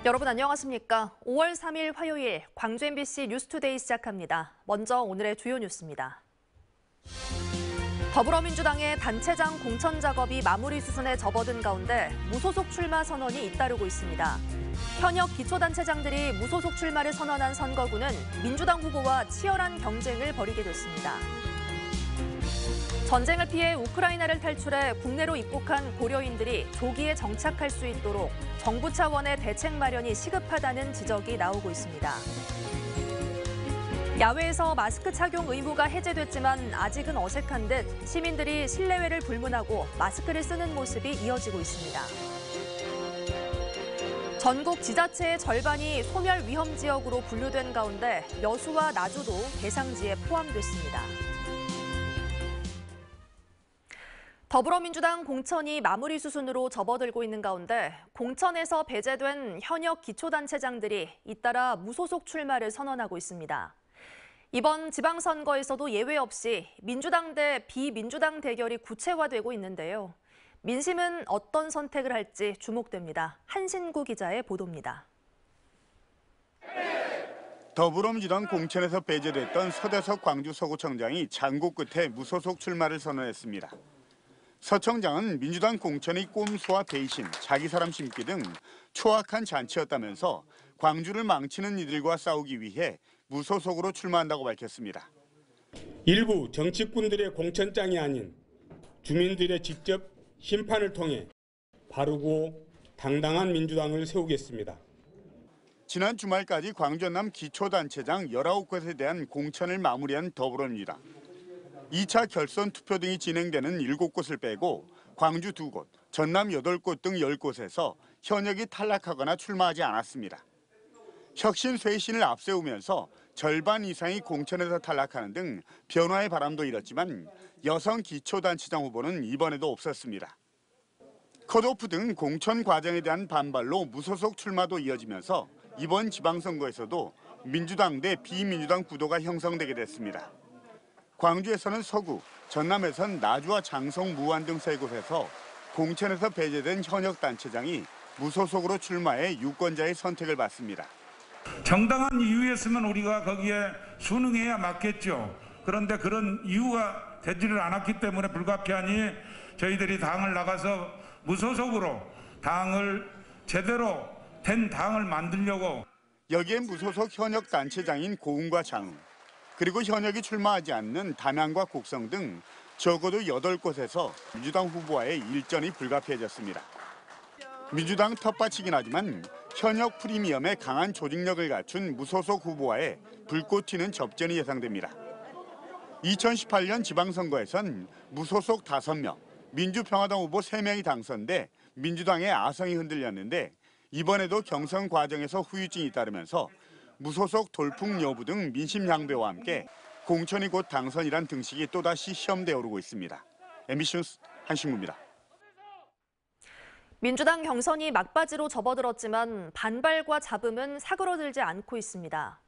여러분 안녕하십니까? 5월 3일 화요일 광주 MBC 뉴스투데이 시작합니다. 먼저 오늘의 주요 뉴스입니다. 더불어민주당의 단체장 공천 작업이 마무리 수순에 접어든 가운데 무소속 출마 선언이 잇따르고 있습니다. 현역 기초단체장들이 무소속 출마를 선언한 선거구는 민주당 후보와 치열한 경쟁을 벌이게 됐습니다. 전쟁을 피해 우크라이나를 탈출해 국내로 입국한 고려인들이 조기에 정착할 수 있도록 정부 차원의 대책 마련이 시급하다는 지적이 나오고 있습니다. 야외에서 마스크 착용 의무가 해제됐지만 아직은 어색한 듯 시민들이 실내외를 불문하고 마스크를 쓰는 모습이 이어지고 있습니다. 전국 지자체의 절반이 소멸 위험 지역으로 분류된 가운데 여수와 나주도 대상지에 포함됐습니다. 더불어민주당 공천이 마무리 수순으로 접어들고 있는 가운데 공천에서 배제된 현역 기초단체장들이 잇따라 무소속 출마를 선언하고 있습니다. 이번 지방선거에서도 예외 없이 민주당 대 비민주당 대결이 구체화되고 있는데요. 민심은 어떤 선택을 할지 주목됩니다. 한신구 기자의 보도입니다. 더불어민주당 공천에서 배제됐던 서대석 광주 서구청장이 장고 끝에 무소속 출마를 선언했습니다. 서 청장은 민주당 공천이 꼼수와 배신, 자기 사람 심기 등 초악한 잔치였다면서 광주를 망치는 이들과 싸우기 위해 무소속으로 출마한다고 밝혔습니다. 일부 정치꾼들의 공천장이 아닌 주민들의 직접 심판을 통해 바르고 당당한 민주당을 세우겠습니다. 지난 주말까지 광주 전남 기초단체장 19곳에 대한 공천을 마무리한 더불어민주당. 2차 결선 투표 등이 진행되는 7곳을 빼고 광주 2곳, 전남 8곳 등 10곳에서 현역이 탈락하거나 출마하지 않았습니다. 혁신 쇄신을 앞세우면서 절반 이상이 공천에서 탈락하는 등 변화의 바람도 일었지만 여성 기초단체장 후보는 이번에도 없었습니다. 컷오프 등 공천 과정에 대한 반발로 무소속 출마도 이어지면서 이번 지방선거에서도 민주당 대 비민주당 구도가 형성되게 됐습니다. 광주에서는 서구, 전남에선 나주와 장성, 무안 등 3곳에서 공천에서 배제된 현역 단체장이 무소속으로 출마해 유권자의 선택을 받습니다. 정당한 이유였으면 우리가 거기에 순응해야 맞겠죠. 그런데 그런 이유가 되지를 않았기 때문에 불가피하니 저희들이 당을 나가서 무소속으로 당을 제대로 된 당을 만들려고. 여기에 무소속 현역 단체장인 고흥과 장흥, 그리고 현역이 출마하지 않는 담양과 곡성 등 적어도 8곳에서 민주당 후보와의 일전이 불가피해졌습니다. 민주당 텃밭이긴 하지만 현역 프리미엄에 강한 조직력을 갖춘 무소속 후보와의 불꽃 튀는 접전이 예상됩니다. 2018년 지방선거에선 무소속 5명, 민주평화당 후보 3명이 당선돼 민주당의 아성이 흔들렸는데 이번에도 경선 과정에서 후유증이 따르면서 무소속 돌풍 여부 등 민심 양배와 함께 공천이 곧 당선이란 등식이 또다시 시험대에 오르고 있습니다. MBC 뉴스 한신구입니다. 민주당 경선이 막바지로 접어들었지만 반발과 잡음은 사그러들지 않고 있습니다.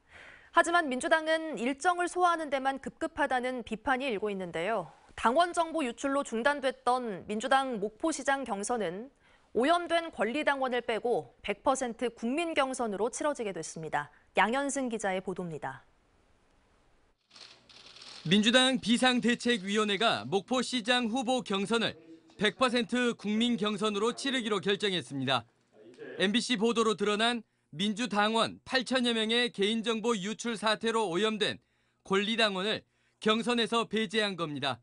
하지만 민주당은 일정을 소화하는 데만 급급하다는 비판이 일고 있는데요. 당원 정보 유출로 중단됐던 민주당 목포시장 경선은 오염된 권리당원을 빼고 100% 국민 경선으로 치러지게 됐습니다. 양현승 기자의 보도입니다. 민주당 비상대책위원회가 목포시장 후보 경선을 100% 국민 경선으로 치르기로 결정했습니다. MBC 보도로 드러난 민주당원 8천여 명의 개인정보 유출 사태로 오염된 권리당원을 경선에서 배제한 겁니다.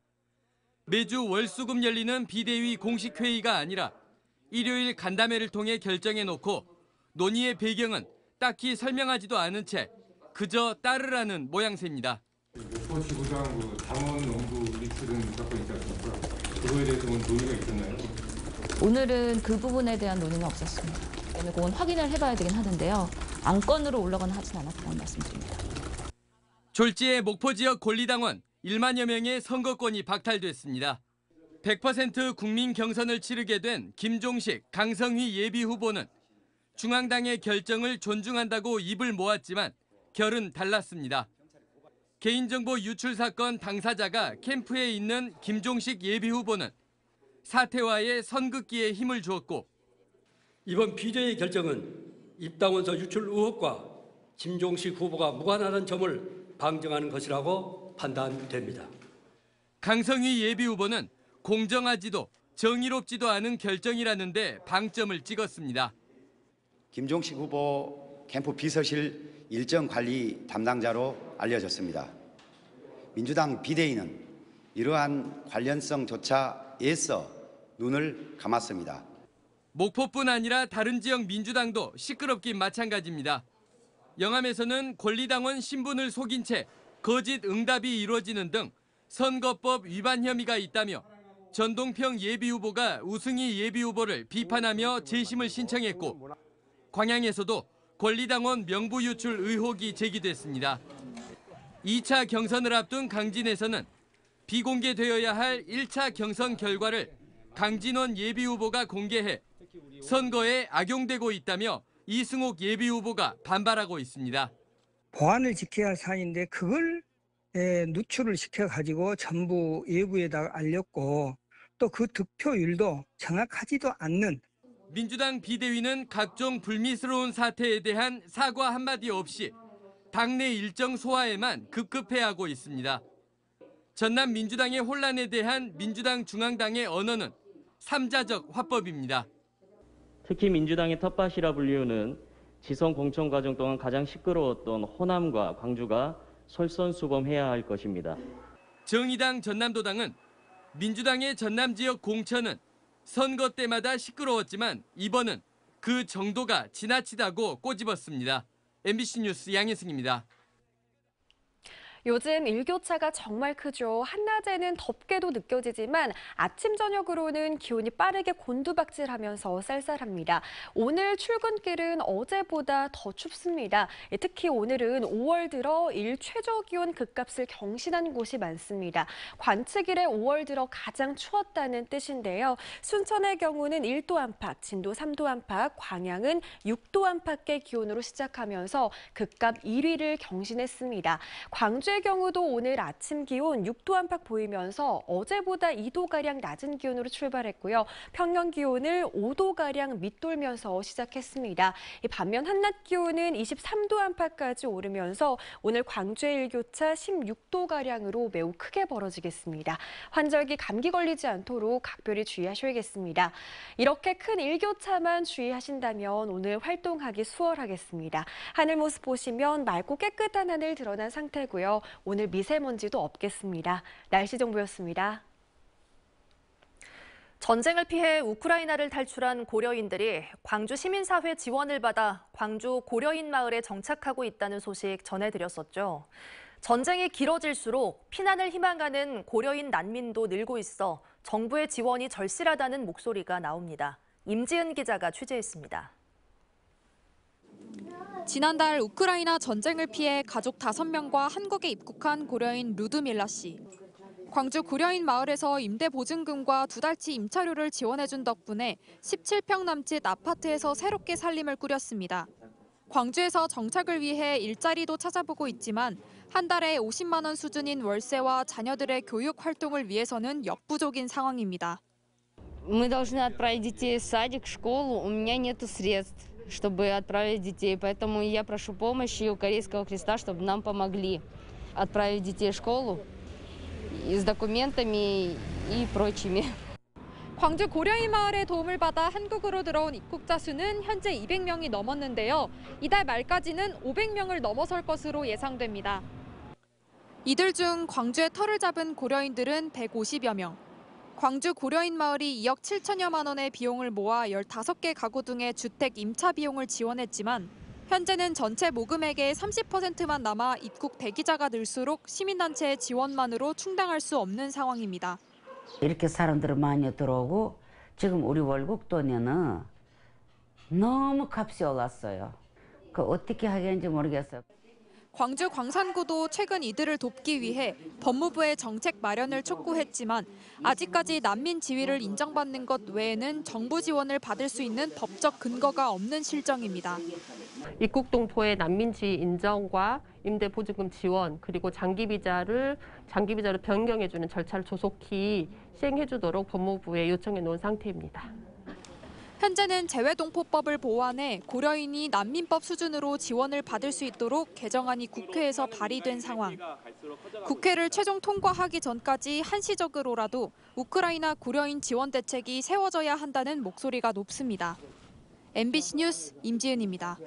매주 월수금 열리는 비대위 공식 회의가 아니라 일요일 간담회를 통해 결정해놓고 논의의 배경은 딱히 설명하지도 않은 채 그저 따르라는 모양새입니다. 목포시구장 당원 농구 리스트는 갖고 있지 않습니까? 그거에 대해서 논의가 있었나요? 오늘은 그 부분에 대한 논의는 없었습니다. 그건 확인을 해봐야 되긴 하는데요. 안건으로 올라가는 하진 않았다는 말씀드립니다. 졸지에 목포 지역 권리당원 1만여 명의 선거권이 박탈됐습니다. 100% 국민 경선을 치르게 된 김종식, 강성휘 예비후보는 중앙당의 결정을 존중한다고 입을 모았지만 결은 달랐습니다. 개인정보 유출 사건 당사자가 캠프에 있는 김종식 예비후보는 사태와의 선긋기에 힘을 주었고 이번 비대위 결정은 입당원서 유출 의혹과 김종식 후보가 무관하다는 점을 방증하는 것이라고 판단됩니다. 강성휘 예비후보는 공정하지도 정의롭지도 않은 결정이라는데 방점을 찍었습니다. 김종식 후보 캠프 비서실 일정 관리 담당자로 알려졌습니다. 민주당 비대위는 이러한 관련성조차 애써 눈을 감았습니다. 목포뿐 아니라 다른 지역 민주당도 시끄럽긴 마찬가지입니다. 영암에서는 권리당원 신분을 속인 채 거짓 응답이 이루어지는 등 선거법 위반 혐의가 있다며 전동평 예비후보가 우승희 예비후보를 비판하며 재심을 신청했고 광양에서도 권리당원 명부 유출 의혹이 제기됐습니다. 2차 경선을 앞둔 강진에서는 비공개되어야 할 1차 경선 결과를 강진원 예비후보가 공개해 선거에 악용되고 있다며 이승옥 예비후보가 반발하고 있습니다. 보안을 지켜야 할 사안인데 그걸 누출을 시켜가지고 전부 외부에다가 알렸고 또 그 득표율도 정확하지도 않는. 민주당 비대위는 각종 불미스러운 사태에 대한 사과 한마디 없이 당내 일정 소화에만 급급해하고 있습니다. 전남 민주당의 혼란에 대한 민주당 중앙당의 언어는 삼자적 화법입니다. 특히 민주당의 텃밭이라 불리우는 지선 공천 과정 동안 가장 시끄러웠던 호남과 광주가 솔선수범해야 할 것입니다. 정의당 전남도당은 민주당의 전남 지역 공천은 선거 때마다 시끄러웠지만 이번은 그 정도가 지나치다고 꼬집었습니다. MBC 뉴스 양혜승입니다. 요즘 일교차가 정말 크죠. 한낮에는 덥게도 느껴지지만 아침 저녁으로는 기온이 빠르게 곤두박질하면서 쌀쌀합니다. 오늘 출근길은 어제보다 더 춥습니다. 특히 오늘은 5월 들어 일 최저 기온 급값을 경신한 곳이 많습니다. 관측 이래 5월 들어 가장 추웠다는 뜻인데요. 순천의 경우는 1도 안팎, 진도 3도 안팎, 광양은 6도 안팎의 기온으로 시작하면서 급값 1위를 경신했습니다. 광주 의 경우도 오늘 아침 기온 6도 안팎 보이면서 어제보다 2도가량 낮은 기온으로 출발했고요. 평년 기온을 5도가량 밑돌면서 시작했습니다. 반면 한낮 기온은 23도 안팎까지 오르면서 오늘 광주의 일교차 16도가량으로 매우 크게 벌어지겠습니다. 환절기 감기 걸리지 않도록 각별히 주의하셔야겠습니다. 이렇게 큰 일교차만 주의하신다면 오늘 활동하기 수월하겠습니다. 하늘 모습 보시면 맑고 깨끗한 하늘 드러난 상태고요. 오늘 미세먼지도 없겠습니다. 날씨 정보였습니다. 전쟁을 피해 우크라이나를 탈출한 고려인들이 광주 시민사회 지원을 받아 광주 고려인 마을에 정착하고 있다는 소식 전해드렸었죠. 전쟁이 길어질수록 피난을 희망하는 고려인 난민도 늘고 있어 정부의 지원이 절실하다는 목소리가 나옵니다. 임지은 기자가 취재했습니다. 지난달 우크라이나 전쟁을 피해 가족 5명과 한국에 입국한 고려인 루드밀라 씨. 광주 고려인 마을에서 임대 보증금과 2달치 임차료를 지원해준 덕분에 17평 남짓 아파트에서 새롭게 살림을 꾸렸습니다. 광주에서 정착을 위해 일자리도 찾아보고 있지만 한 달에 50만 원 수준인 월세와 자녀들의 교육 활동을 위해서는 역부족인 상황입니다. Мы должны отправить детей в садик, в школу. У меня нету средств, чтобы отправить детей. Поэтому я прошу помощи у Корейского Креста, чтобы нам помогли отправить детей в школу с документами и прочими. 광주 고려인 마을의 도움을 받아 한국으로 들어온 입국자 수는 현재 200명이 넘었는데요. 이달 말까지는 500명을 넘어설 것으로 예상됩니다. 이들 중 광주에 터를 잡은 고려인들은 150여 명. 광주 고려인 마을이 2억 7천여만 원의 비용을 모아 15개 가구 등의 주택 임차 비용을 지원했지만 현재는 전체 모금액의 30%만 남아 입국 대기자가 늘수록 시민단체의 지원만으로 충당할 수 없는 상황입니다. 이렇게 사람들이 많이 들어오고 지금 우리 월급 돈에는 너무 값이 올랐어요. 그 어떻게 하겠는지 모르겠어요. 광주 광산구도 최근 이들을 돕기 위해 법무부의 정책 마련을 촉구했지만 아직까지 난민 지위를 인정받는 것 외에는 정부 지원을 받을 수 있는 법적 근거가 없는 실정입니다. 입국 동포의 난민 지위 인정과 임대 보증금 지원 그리고 장기 비자를 변경해주는 절차를 조속히 시행해주도록 법무부에 요청해 놓은 상태입니다. 현재는 재외동포법을 보완해 고려인이 난민법 수준으로 지원을 받을 수 있도록 개정안이 국회에서 발의된 상황. 국회를 최종 통과하기 전까지 한시적으로라도 우크라이나 고려인 지원 대책이 세워져야 한다는 목소리가 높습니다. MBC 뉴스 임지은입니다.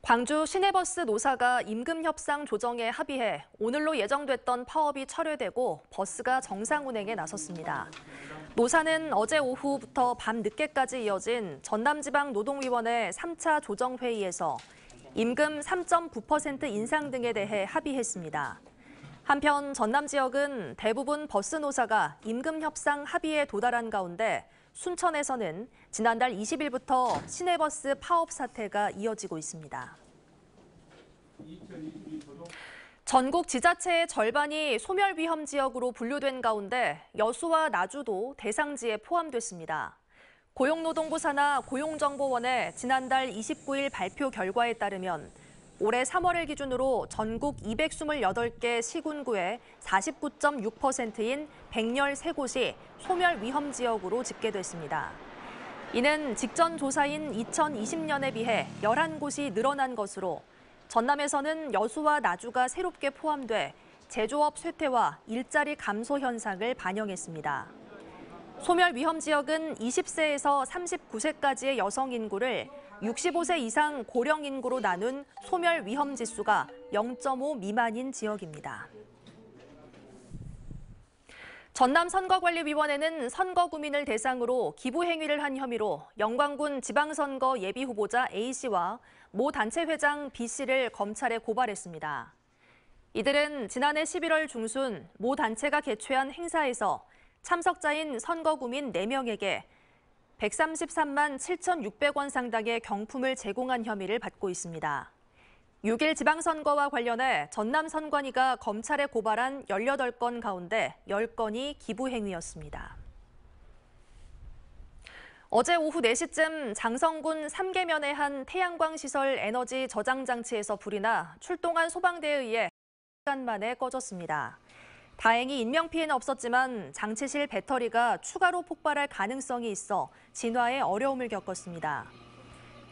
광주 시내버스 노사가 임금 협상 조정에 합의해 오늘로 예정됐던 파업이 철회되고 버스가 정상 운행에 나섰습니다. 노사는 어제 오후부터 밤 늦게까지 이어진 전남지방노동위원회 3차 조정회의에서 임금 3.9% 인상 등에 대해 합의했습니다. 한편 전남 지역은 대부분 버스 노사가 임금 협상 합의에 도달한 가운데 순천에서는 지난달 20일부터 시내버스 파업 사태가 이어지고 있습니다. 전국 지자체의 절반이 소멸위험 지역으로 분류된 가운데 여수와 나주도 대상지에 포함됐습니다. 고용노동부 산하 고용정보원의 지난달 29일 발표 결과에 따르면 올해 3월을 기준으로 전국 228개 시군구의 49.6%인 113곳이 소멸위험 지역으로 집계됐습니다. 이는 직전 조사인 2020년에 비해 11곳이 늘어난 것으로 전남에서는 여수와 나주가 새롭게 포함돼 제조업 쇠퇴와 일자리 감소 현상을 반영했습니다. 소멸 위험 지역은 20세에서 39세까지의 여성 인구를 65세 이상 고령 인구로 나눈 소멸 위험 지수가 0.5 미만인 지역입니다. 전남선거관리위원회는 선거구민을 대상으로 기부행위를 한 혐의로 영광군 지방선거 예비후보자 A씨와 모 단체 회장 B씨를 검찰에 고발했습니다. 이들은 지난해 11월 중순 모 단체가 개최한 행사에서 참석자인 선거구민 4명에게 133만 7,600원 상당의 경품을 제공한 혐의를 받고 있습니다. 6일 지방선거와 관련해 전남선관위가 검찰에 고발한 18건 가운데 10건이 기부행위였습니다. 어제 오후 4시쯤 장성군 삼계면의 한 태양광 시설 에너지 저장 장치에서 불이 나 출동한 소방대에 의해 1시간 만에 꺼졌습니다. 다행히 인명피해는 없었지만 장치실 배터리가 추가로 폭발할 가능성이 있어 진화에 어려움을 겪었습니다.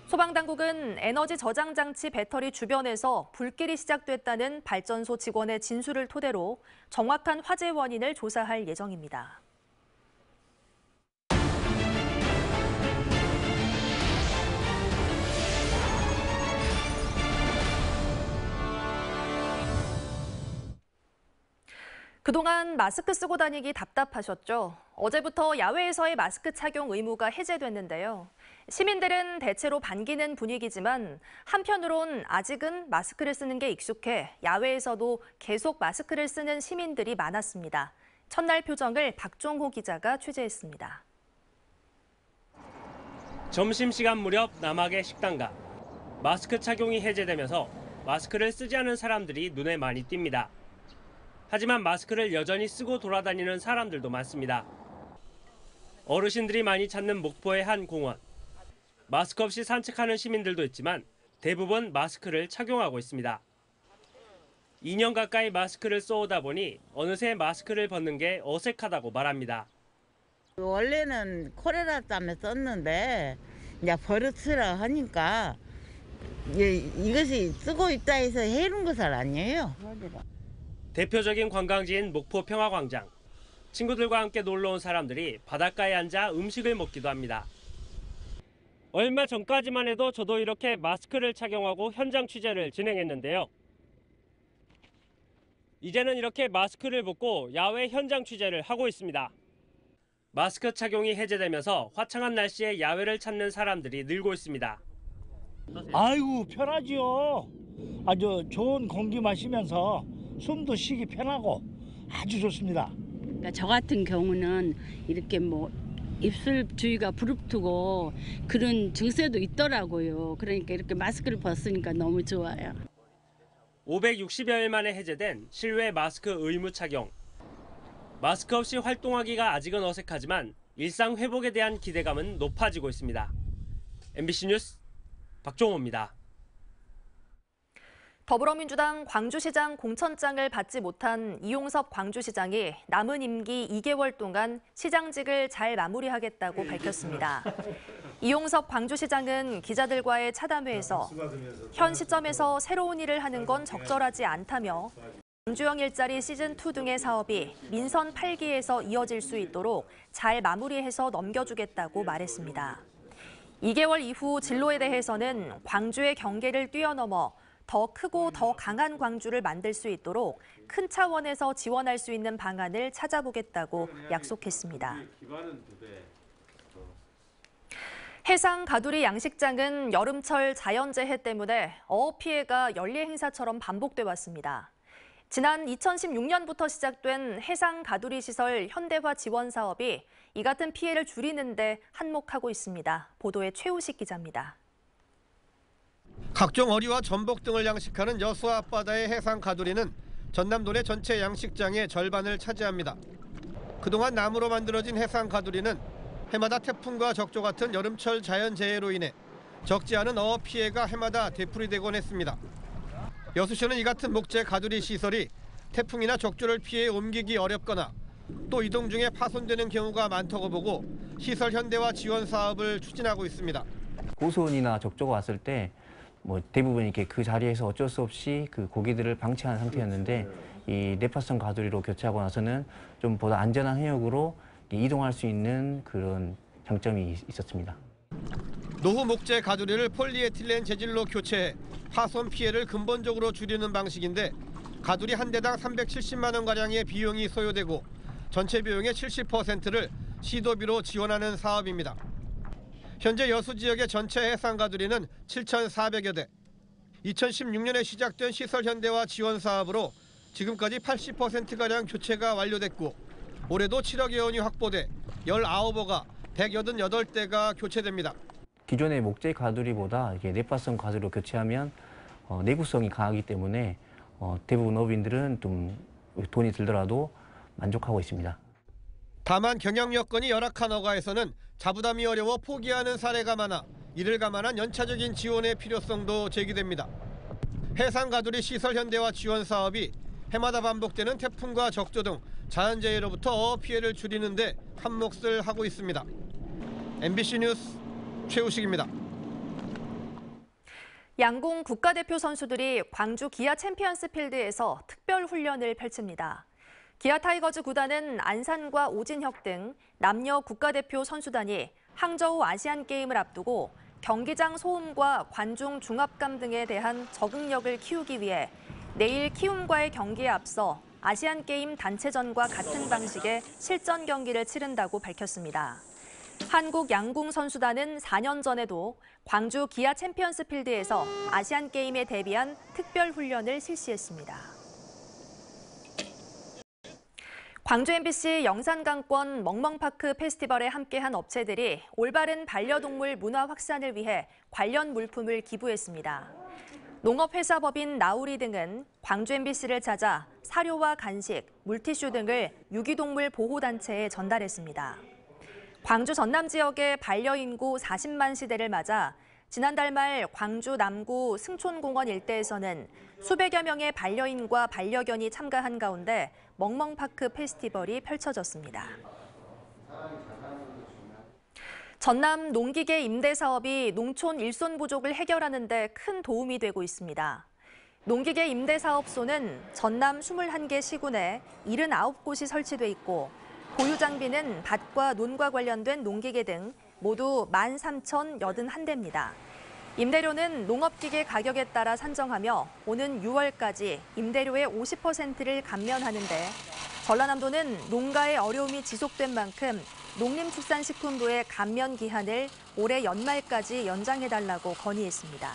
소방당국은 에너지 저장 장치 배터리 주변에서 불길이 시작됐다는 발전소 직원의 진술을 토대로 정확한 화재 원인을 조사할 예정입니다. 그동안 마스크 쓰고 다니기 답답하셨죠? 어제부터 야외에서의 마스크 착용 의무가 해제됐는데요. 시민들은 대체로 반기는 분위기지만 한편으론 아직은 마스크를 쓰는 게 익숙해 야외에서도 계속 마스크를 쓰는 시민들이 많았습니다. 첫날 표정을 박종호 기자가 취재했습니다. 점심시간 무렵 남학의 식당가. 마스크 착용이 해제되면서 마스크를 쓰지 않은 사람들이 눈에 많이 띕니다. 하지만 마스크를 여전히 쓰고 돌아다니는 사람들도 많습니다. 어르신들이 많이 찾는 목포의 한 공원. 마스크 없이 산책하는 시민들도 있지만 대부분 마스크를 착용하고 있습니다. 2년 가까이 마스크를 써오다 보니 어느새 마스크를 벗는 게 어색하다고 말합니다. 원래는 코레라 때문에 썼는데 이제 버릇으라 하니까 이것이 쓰고 있다 해서 해로운 것은 아니에요. 대표적인 관광지인 목포 평화광장. 친구들과 함께 놀러 온 사람들이 바닷가에 앉아 음식을 먹기도 합니다. 얼마 전까지만 해도 저도 이렇게 마스크를 착용하고 현장 취재를 진행했는데요. 이제는 이렇게 마스크를 벗고 야외 현장 취재를 하고 있습니다. 마스크 착용이 해제되면서 화창한 날씨에 야외를 찾는 사람들이 늘고 있습니다. 아이고 편하지요. 아주 좋은 공기 마시면서 숨도 쉬기 편하고 아주 좋습니다. 그러니까 저 같은 경우는 이렇게 뭐 입술 주위가 부릅뜨고 그런 증세도 있더라고요. 그러니까 이렇게 마스크를 벗으니까 너무 좋아요. 560여일 만에 해제된 실외 마스크 의무 착용. 마스크 없이 활동하기가 아직은 어색하지만 일상 회복에 대한 기대감은 높아지고 있습니다. MBC 뉴스 박종호입니다. 더불어민주당 광주시장 공천장을 받지 못한 이용섭 광주시장이 남은 임기 2개월 동안 시장직을 잘 마무리하겠다고 밝혔습니다. 이용섭 광주시장은 기자들과의 차담회에서 현 시점에서 새로운 일을 하는 건 적절하지 않다며 광주형 일자리 시즌2 등의 사업이 민선 8기에서 이어질 수 있도록 잘 마무리해서 넘겨주겠다고 말했습니다. 2개월 이후 진로에 대해서는 광주의 경계를 뛰어넘어 더 크고 더 강한 광주를 만들 수 있도록 큰 차원에서 지원할 수 있는 방안을 찾아보겠다고 약속했습니다. 해상 가두리 양식장은 여름철 자연재해 때문에 어업 피해가 연례 행사처럼 반복돼 왔습니다. 지난 2016년부터 시작된 해상 가두리 시설 현대화 지원 사업이 이 같은 피해를 줄이는 데 한몫하고 있습니다. 보도에 최우식 기자입니다. 각종 어리와 전복 등을 양식하는 여수 앞바다의 해상 가두리는 전남도내 전체 양식장의 절반을 차지합니다. 그동안 나무로 만들어진 해상 가두리는 해마다 태풍과 적조 같은 여름철 자연재해로 인해 적지 않은 어업 피해가 해마다 되풀이되곤 했습니다. 여수시는 이 같은 목재 가두리 시설이 태풍이나 적조를 피해 옮기기 어렵거나 또 이동 중에 파손되는 경우가 많다고 보고 시설 현대화 지원 사업을 추진하고 있습니다. 고수온이나 적조가 왔을 때 대부분 이렇게 그 자리에서 어쩔 수 없이 그 고기들을 방치한 상태였는데 이 내파성 가두리로 교체하고 나서는 좀 보다 안전한 해역으로 이동할 수 있는 그런 장점이 있었습니다. 노후 목재 가두리를 폴리에틸렌 재질로 교체해 파손 피해를 근본적으로 줄이는 방식인데 가두리 한 대당 370만 원가량의 비용이 소요되고 전체 비용의 70%를 시도비로 지원하는 사업입니다. 현재 여수 지역의 전체 해상 가두리는 7,400여 대. 2016년에 시작된 시설 현대화 지원 사업으로 지금까지 80%가량 교체가 완료됐고 올해도 7억여 원이 확보돼 19호가 188대가 교체됩니다. 기존의 목재 가두리보다 이게 내파성 가두리로 교체하면 내구성이 강하기 때문에 대부분 어민들은 좀 돈이 들더라도 만족하고 있습니다. 다만 경영 여건이 열악한 어가에서는 자부담이 어려워 포기하는 사례가 많아 이를 감안한 연차적인 지원의 필요성도 제기됩니다. 해상 가두리 시설 현대화 지원 사업이 해마다 반복되는 태풍과 적조 등 자연재해로부터 어업 피해를 줄이는 데 한몫을 하고 있습니다. MBC 뉴스 최우식입니다. 양궁 국가대표 선수들이 광주 기아 챔피언스 필드에서 특별 훈련을 펼칩니다. 기아 타이거즈 구단은 안산과 오진혁 등 남녀 국가대표 선수단이 항저우 아시안게임을 앞두고 경기장 소음과 관중 중압감 등에 대한 적응력을 키우기 위해 내일 키움과의 경기에 앞서 아시안게임 단체전과 같은 방식의 실전 경기를 치른다고 밝혔습니다. 한국 양궁 선수단은 4년 전에도 광주 기아 챔피언스 필드에서 아시안게임에 대비한 특별 훈련을 실시했습니다. 광주 MBC 영산강권 멍멍파크 페스티벌에 함께한 업체들이 올바른 반려동물 문화 확산을 위해 관련 물품을 기부했습니다. 농업회사법인 나우리 등은 광주 MBC를 찾아 사료와 간식, 물티슈 등을 유기동물 보호단체에 전달했습니다. 광주 전남 지역의 반려인구 40만 시대를 맞아 지난달 말 광주 남구 승촌공원 일대에서는 수백여 명의 반려인과 반려견이 참가한 가운데 멍멍파크 페스티벌이 펼쳐졌습니다. 전남 농기계 임대 사업이 농촌 일손 부족을 해결하는 데 큰 도움이 되고 있습니다. 농기계 임대 사업소는 전남 21개 시군에 79곳이 설치돼 있고 보유 장비는 밭과 논과 관련된 농기계 등 모두 13,081대입니다. 임대료는 농업기계 가격에 따라 산정하며 오는 6월까지 임대료의 50%를 감면하는데 전라남도는 농가의 어려움이 지속된 만큼 농림축산식품부의 감면 기한을 올해 연말까지 연장해달라고 건의했습니다.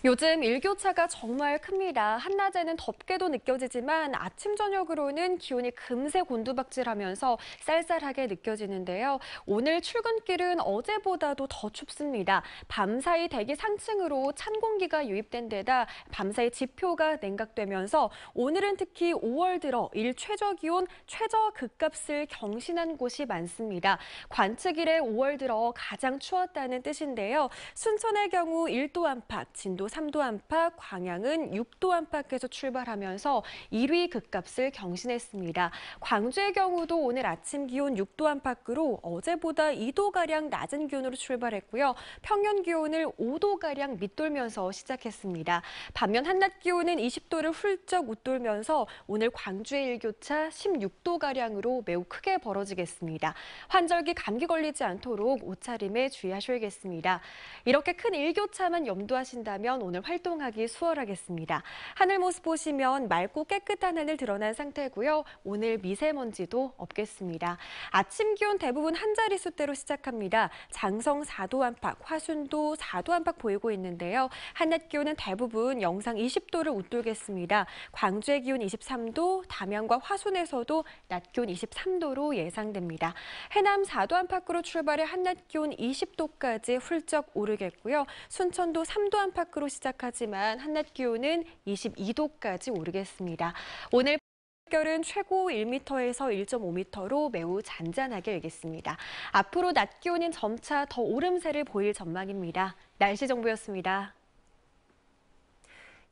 요즘 일교차가 정말 큽니다. 한낮에는 덥게도 느껴지지만 아침 저녁으로는 기온이 금세 곤두박질하면서 쌀쌀하게 느껴지는데요. 오늘 출근길은 어제보다도 더 춥습니다. 밤사이 대기 상층으로 찬 공기가 유입된 데다 밤사이 지표가 냉각되면서 오늘은 특히 5월 들어 일 최저 기온, 최저 극값을 경신한 곳이 많습니다. 관측 이래 5월 들어 가장 추웠다는 뜻인데요. 순천의 경우 1도 안팎, 진도 3도 안팎, 광양은 6도 안팎에서 출발하면서 1위 극값을 경신했습니다. 광주의 경우도 오늘 아침 기온 6도 안팎으로 어제보다 2도가량 낮은 기온으로 출발했고요. 평년 기온을 5도가량 밑돌면서 시작했습니다. 반면 한낮 기온은 20도를 훌쩍 웃돌면서 오늘 광주의 일교차 16도가량으로 매우 크게 벌어지겠습니다. 환절기 감기 걸리지 않도록 옷차림에 주의하셔야겠습니다. 이렇게 큰 일교차만 염두하신다면 오늘 활동하기 수월하겠습니다. 하늘 모습 보시면 맑고 깨끗한 하늘 드러난 상태고요. 오늘 미세먼지도 없겠습니다. 아침 기온 대부분 한 자릿수대로 시작합니다. 장성 4도 안팎, 화순도 4도 안팎 보이고 있는데요. 한낮 기온은 대부분 영상 20도를 웃돌겠습니다. 광주의 기온 23도, 담양과 화순에서도 낮 기온 23도로 예상됩니다. 해남 4도 안팎으로 출발해 한낮 기온 20도까지 훌쩍 오르겠고요. 순천도 3도 안팎으로 시작하지만 한낮 기온은 22도까지 오르겠습니다. 오늘 물결은 최고 1m에서 1.5m로 매우 잔잔하게 일겠습니다. 앞으로 낮 기온은 점차 더 오름세를 보일 전망입니다. 날씨 정보였습니다.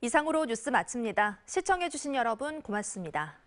이상으로 뉴스 마칩니다. 시청해주신 여러분 고맙습니다.